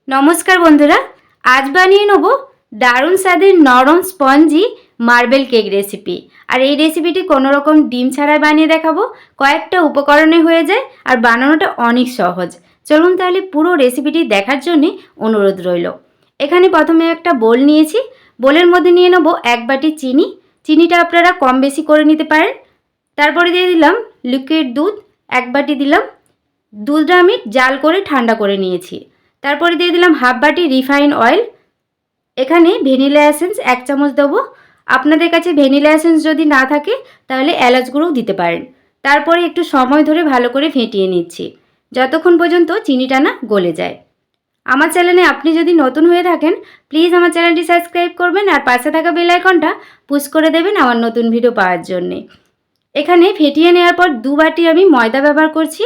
নমস্কার বন্ধুরা, আজ বানিয়ে নেব দারুণ স্বাদের নরম স্পঞ্জি মার্বেল কেক রেসিপি। আর এই রেসিপিটি কোনো রকম ডিম ছাড়াই বানিয়ে দেখাবো। কয়েকটা উপকরণে হয়ে যায় আর বানানোটা অনেক সহজ। চলুন তাহলে পুরো রেসিপিটি দেখার জন্যে অনুরোধ রইল। এখানে প্রথমে একটা বোল নিয়েছি। বোলের মধ্যে নিয়ে নেব 1 বাটি চিনি। চিনিটা আপনারা কম বেশি করে নিতে পারেন। তারপরে দিয়ে দিলাম লিকুইড দুধ 1 বাটি দিলাম। দুধটা আমি জাল করে ঠান্ডা করে নিয়েছি। তারপরে দিয়ে দিলাম হাফ বাটি রিফাইন অয়েল। এখানে ভ্যানিলা এসেন্স 1 চামচ দেবো। আপনাদের কাছে ভ্যানিলা এসেন্স যদি না থাকে তাহলে এলাচ গুঁড়োও দিতে পারেন। তারপরে একটু সময় ধরে ভালো করে ফেটিয়ে নিচ্ছি যতক্ষণ পর্যন্ত চিনিটা না গলে যায়। আমার চ্যানেলে আপনি যদি নতুন হয়ে থাকেন প্লিজ আমার চ্যানেলটি সাবস্ক্রাইব করবেন আর পাশে থাকা বেল আইকনটা পুশ করে দেবেন আমার নতুন ভিডিও পাওয়ার জন্যে। এখানে ফেটিয়ে নেওয়ার পর 2 বাটি আমি ময়দা ব্যবহার করছি।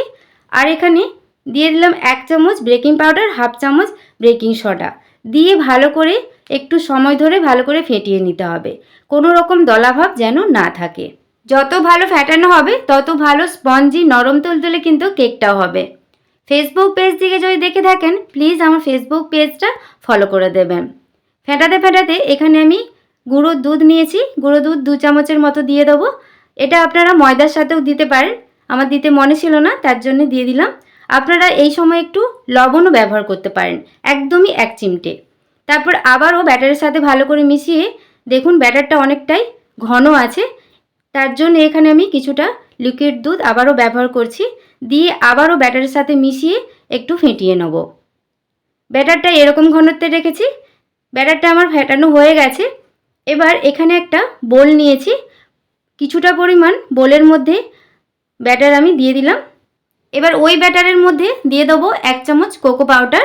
আর এখানে দিয়ে দিলাম 1 চামচ বেকিং পাউডার, হাফ চামচ বেকিং সোডা দিয়ে ভালো করে একটু সময় ধরে ভালো করে ফেটিয়ে নিতে হবে। কোনো রকম দলাভাব যেন না থাকে। যত ভালো ফেটানো হবে তত ভালো স্পঞ্জি নরম তুলতুলে কিন্তু কেকটাও হবে। ফেসবুক পেজ থেকে যদি দেখে থাকেন প্লিজ আমার ফেসবুক পেজটা ফলো করে দেবেন। ফেটাতে ফেটাতে এখানে আমি গুঁড়ো দুধ নিয়েছি। গুঁড়ো দুধ 2 চামচের মতো দিয়ে দেবো। এটা আপনারা ময়দার সাথেও দিতে পারেন, আমার দিতে মনে ছিল না তার জন্য দিয়ে দিলাম। আপনারা এই সময় একটু লবণও ব্যবহার করতে পারেন, একদমই 1 চিমটে। তারপর আবারও ব্যাটারের সাথে ভালো করে মিশিয়ে দেখুন ব্যাটারটা অনেকটাই ঘন আছে। তার জন্য এখানে আমি কিছুটা লিকুইড দুধ আবারও ব্যবহার করছি, দিয়ে আবারও ব্যাটারের সাথে মিশিয়ে একটু ফেটিয়ে নেব। ব্যাটারটা এরকম ঘনত্বে রেখেছি। ব্যাটারটা আমার ফেটানো হয়ে গেছে। এবার এখানে একটা বোল নিয়েছি। কিছুটা পরিমাণ বোলের মধ্যে ব্যাটার আমি দিয়ে দিলাম। এবার ওই ব্যাটারের মধ্যে দিয়ে দেবো 1 চামচ কোকো পাউডার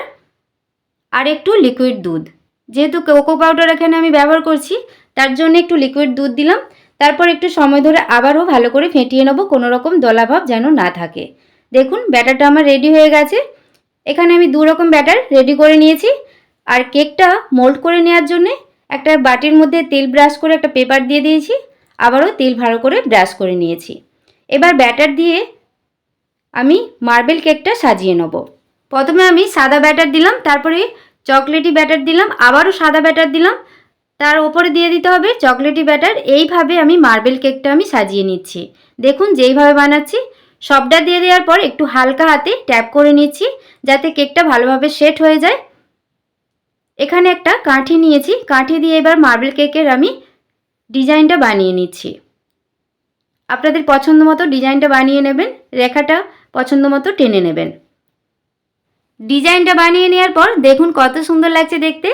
আর একটু লিকুইড দুধ। যেহেতু কোকো পাউডার এখানে আমি ব্যবহার করছি তার জন্য একটু লিকুইড দুধ দিলাম। তারপর একটু সময় ধরে আবারও ভালো করে ফেটিয়ে নেব, কোনো রকম দলাভাব যেন না থাকে। দেখুন ব্যাটারটা আমার রেডি হয়ে গেছে। এখানে আমি 2 রকম ব্যাটার রেডি করে নিয়েছি। আর কেকটা মোল্ড করে নেওয়ার জন্য একটা বাটির মধ্যে তেল ব্রাশ করে একটা পেপার দিয়ে দিয়েছি। আবারও তেল ভালো করে ব্রাশ করে নিয়েছি। এবার ব্যাটার দিয়ে আমি মার্বেল কেকটা সাজিয়ে নেব। প্রথমে আমি সাদা ব্যাটার দিলাম, তারপরে চকলেটি ব্যাটার দিলাম, আবারও সাদা ব্যাটার দিলাম, তার ওপরে দিয়ে দিতে হবে চকলেটি ব্যাটার। এইভাবে আমি মার্বেল কেকটা আমি সাজিয়ে নিচ্ছি। দেখুন যেইভাবে বানাচ্ছি সবটা দিয়ে দেওয়ার পর একটু হালকা হাতে ট্যাপ করে নিচ্ছি যাতে কেকটা ভালোভাবে সেট হয়ে যায়। এখানে একটা কাঠি নিয়েছি, কাঠি দিয়ে এবার মার্বেল কেকের আমি ডিজাইনটা বানিয়ে নিচ্ছি। আপনাদের পছন্দ মতো ডিজাইনটা বানিয়ে নেবেন, রেখাটা পছন্দ মতো টেনে নেবেন। ডিজাইনটা বানিয়ে নেওয়ার পর দেখুন কত সুন্দর লাগছে দেখতে।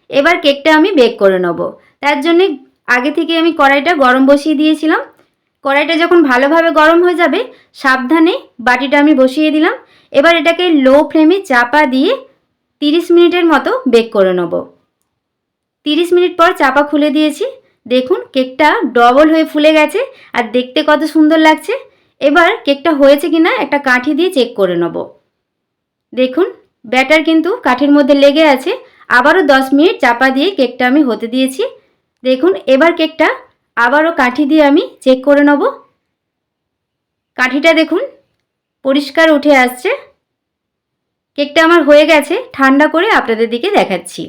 এবার কেকটা আমি বেক করে নেব। তার জন্য আগে থেকে আমি কড়াইটা গরম বসিয়ে দিয়েছিলাম। কড়াইটা যখন ভালোভাবে গরম হয়ে যাবে সাবধানে বাটিটা আমি বসিয়ে দিলাম। এবার এটাকে লো ফ্লেমে চাপা দিয়ে 30 মিনিটের মতো বেক করে নেব। 30 মিনিট পর চাপা খুলে দিয়েছি। দেখুন কেকটা ডবল হয়ে ফুলে গেছে আর দেখতে কত সুন্দর লাগছে। এবার কেকটা হয়েছে কিনা একটা কাঠি দিয়ে চেক করে নেব। দেখুন ব্যাটার কিন্তু কাঠির মধ্যে লেগে আছে। আবারও 10 মিনিট চাপা দিয়ে কেকটা আমি হতে দিয়েছি। দেখুন এবার কেকটা আবারও কাঠি দিয়ে আমি চেক করে নেব। কাঠিটা দেখুন পরিষ্কার উঠে আসছে। কেকটা আমার হয়ে গেছে। ঠান্ডা করে আপনাদের দিকে দেখাচ্ছি।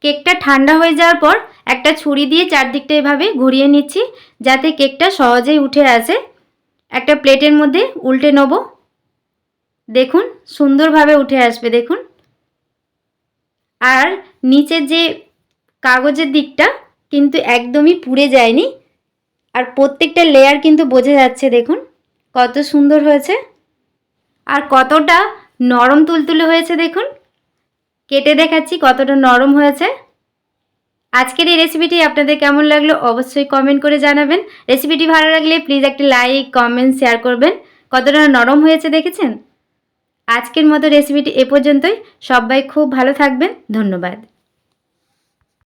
কেকটা ঠান্ডা হয়ে যাওয়ার পর একটা ছুরি দিয়ে চারদিকটা এভাবে ঘুরিয়ে নিচ্ছি যাতে কেকটা সহজেই উঠে আসে। একটা প্লেটের মধ্যে উল্টে নেব। দেখুন সুন্দরভাবে উঠে আসবে দেখুন। আর নিচের যে কাগজের দিকটা কিন্তু একদমই পুড়ে যায়নি। আর প্রত্যেকটা লেয়ার কিন্তু বোঝা যাচ্ছে দেখুন কত সুন্দর হয়েছে আর কতটা নরম তুলতুলে হয়েছে। দেখুন কেটে দেখাচ্ছি কতটা নরম হয়েছে। আজকের এই রেসিপিটি আপনাদের কেমন লাগলো অবশ্যই কমেন্ট করে জানাবেন। রেসিপিটি ভালো লাগলে প্লিজ একটা লাইক কমেন্ট শেয়ার করবেন। কতটা নরম হয়েছে দেখেছেন। আজকের মতো রেসিপিটি এ পর্যন্তই। সবাই খুব ভালো থাকবেন। ধন্যবাদ।